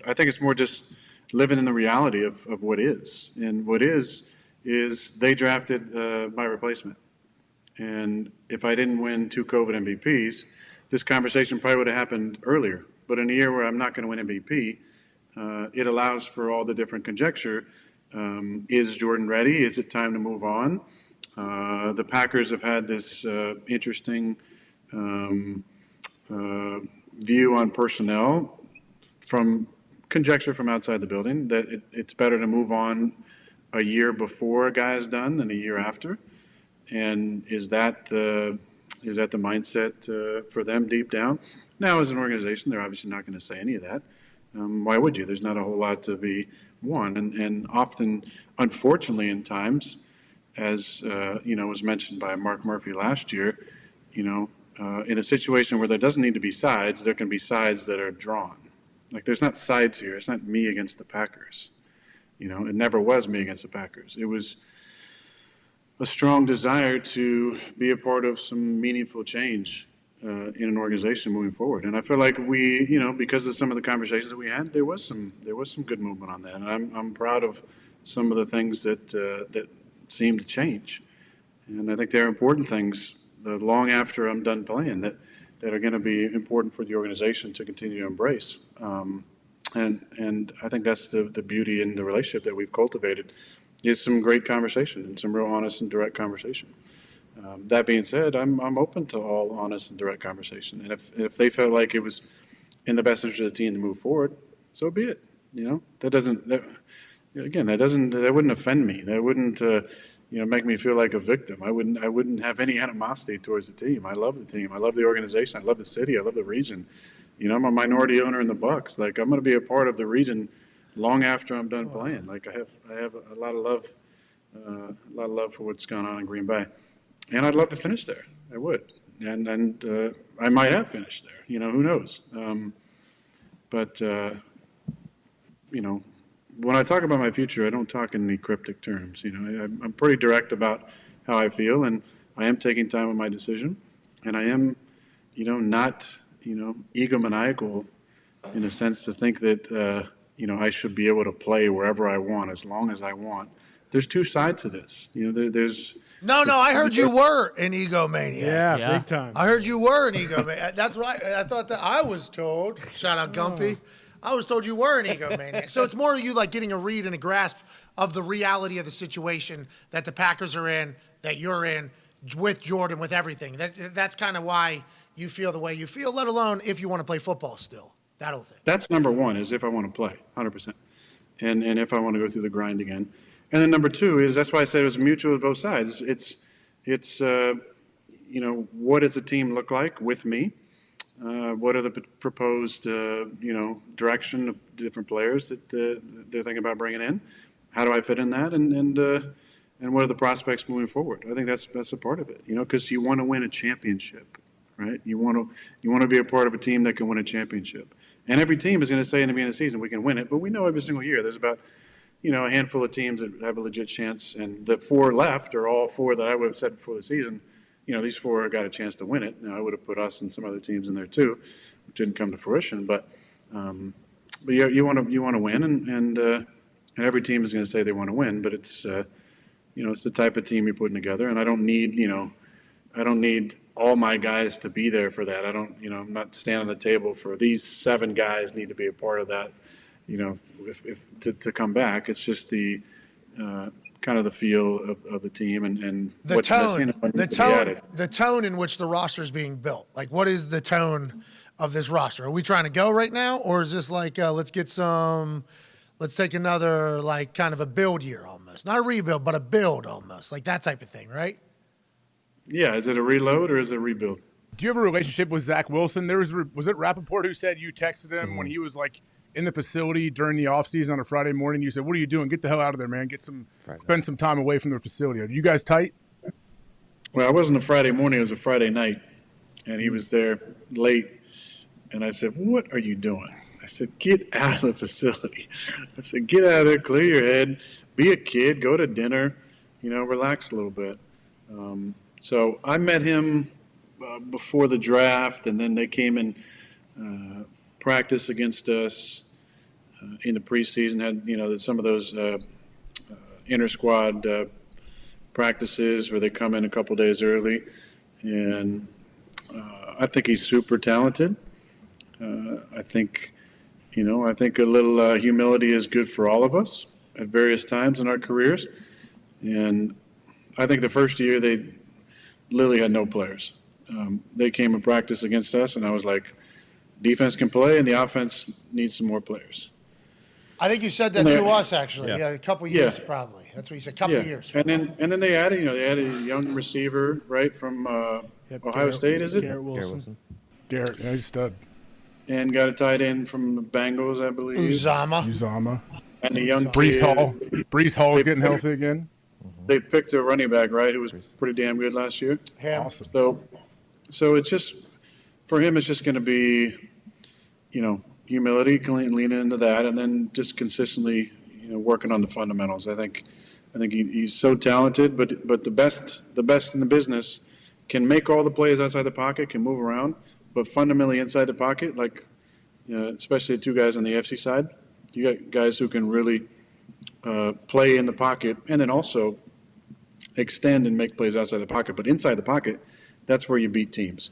I think it's more just living in the reality of what is. And what is they drafted my replacement. And if I didn't win 2 COVID MVPs, this conversation probably would have happened earlier. But in a year where I'm not going to win MVP, it allows for all the different conjecture. Is Jordan ready? Is it time to move on? The Packers have had this interesting view on personnel from conjecture from outside the building that it's better to move on a year before a guy is done than a year after. And is that the mindset for them deep down? Now, as an organization, they're obviously not going to say any of that. Why would you? There's not a whole lot to be won. And often, unfortunately, in times, as was mentioned by Mark Murphy last year, in a situation where there doesn't need to be sides, there can be sides that are drawn. Like, there's not sides here. It's not me against the Packers. It never was me against the Packers. It was a strong desire to be a part of some meaningful change in an organization moving forward. And I feel like we, because of some of the conversations that we had, there was some good movement on that. And I'm proud of some of the things that seem to change. And I think they're important things long after I'm done playing that are going to be important for the organization to continue to embrace. And I think that's the beauty in the relationship that we've cultivated is some great conversation and some real honest and direct conversation. That being said, I'm open to all honest and direct conversation. And if they felt like it was in the best interest of the team to move forward, so be it. That wouldn't offend me. That wouldn't make me feel like a victim. I wouldn't have any animosity towards the team. I love the team. I love the organization. I love the city. I love the region. I'm a minority owner in the Bucs. Like, I'm going to be a part of the region long after I'm done playing. Like, I have a lot of love for what's going on in Green Bay, and I'd love to finish there. I would, and I might have finished there. Who knows? But when I talk about my future, I don't talk in any cryptic terms. I'm pretty direct about how I feel, and I am taking time with my decision, and I am, not, egomaniacal in a sense to think that, I should be able to play wherever I want as long as I want. There's two sides to this. There's. No, I heard you were an egomaniac. Yeah, big time. I heard you were an egomaniac. That's right. I thought that I was told. Shout out Gumpy. I was told you were an egomaniac. So it's more of you like getting a read and a grasp of the reality of the situation that the Packers are in, that you're in, with Jordan, with everything. That's kind of why you feel the way you feel, let alone if you want to play football still. That whole thing. That's number one, is if I want to play, 100%. And if I want to go through the grind again. And then number two is, that's why I said it was mutual with both sides. It's what does the team look like with me? What are the proposed, direction of different players that they're thinking about bringing in? How do I fit in that? And what are the prospects moving forward? I think that's a part of it, because you want to win a championship, right? You want to be a part of a team that can win a championship. And every team is going to say in the beginning of the season, we can win it. But we know every single year there's about, a handful of teams that have a legit chance. And the 4 left are all 4 that I would have said before the season. These 4 got a chance to win it. Now, I would have put us and some other teams in there too, which didn't come to fruition. But you want to win, and every team is going to say they want to win. But it's it's the type of team you're putting together, and I don't need all my guys to be there for that. I'm not standing on the table for these 7 guys need to be a part of that. If to come back, it's just the kind of the feel of the team and the what's tone, missing. The tone in which the roster is being built. Like, what is the tone of this roster? Are we trying to go right now, or is this like let's take another like kind of a build year almost, not a rebuild, but a build almost, like that type of thing, right? Yeah, is it a reload or is it a rebuild? Do you have a relationship with Zach Wilson? Was it Rappaport who said you texted him when he was like in the facility during the offseason on a Friday morning? You said, "What are you doing? Get the hell out of there, man. Spend some time away from the facility." Are you guys tight? Well, it wasn't a Friday morning. It was a Friday night, and he was there late. And I said, "What are you doing?" I said, "Get out of the facility." I said, "Get out of there, clear your head, be a kid, go to dinner, relax a little bit." So I met him before the draft, and then they came and practice against us. in the preseason had some of those inter squad practices where they come in a couple days early, and I think he's super talented. I think a little humility is good for all of us at various times in our careers. And I think the first year they literally had no players. They came and practiced against us, and I was like, defense can play, and the offense needs some more players. I think you said that to us, actually. Yeah, a couple years probably. That's what you said, couple years. And then they added, they added a young receiver, right, from Ohio State, is it? Garrett Wilson. Garrett, yeah, he's a stud. And got a tight end from the Bengals, I believe. Uzama. And the young Brees kid. Hall. Brees Hall is getting healthy again. They picked a running back, right, who was pretty damn good last year. Awesome. So it's just, for him, it's just going to be, humility, leaning into that, and then just consistently, working on the fundamentals. I think he's so talented, but the best in the business can make all the plays outside the pocket, can move around, but fundamentally inside the pocket, like especially the two guys on the AFC side, you got guys who can really play in the pocket and then also extend and make plays outside the pocket. But inside the pocket, that's where you beat teams.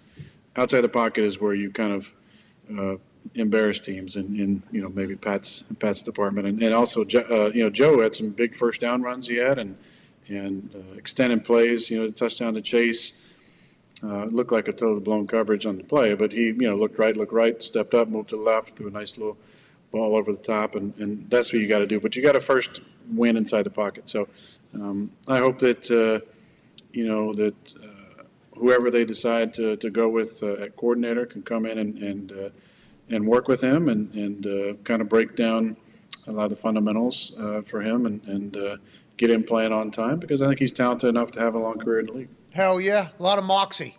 Outside the pocket is where you kind of embarrass teams in maybe Pat's department. And also, Joe had some big first down runs he had and extended plays, the touchdown to Chase. Looked like a total blown coverage on the play, but he, looked right, stepped up, moved to the left, threw a nice little ball over the top, and that's what you got to do. But you got to first win inside the pocket. So I hope that, that whoever they decide to go with at coordinator can come in and work with him and kind of break down a lot of the fundamentals for him and get him playing on time, because I think he's talented enough to have a long career in the league. Hell yeah. A lot of moxie.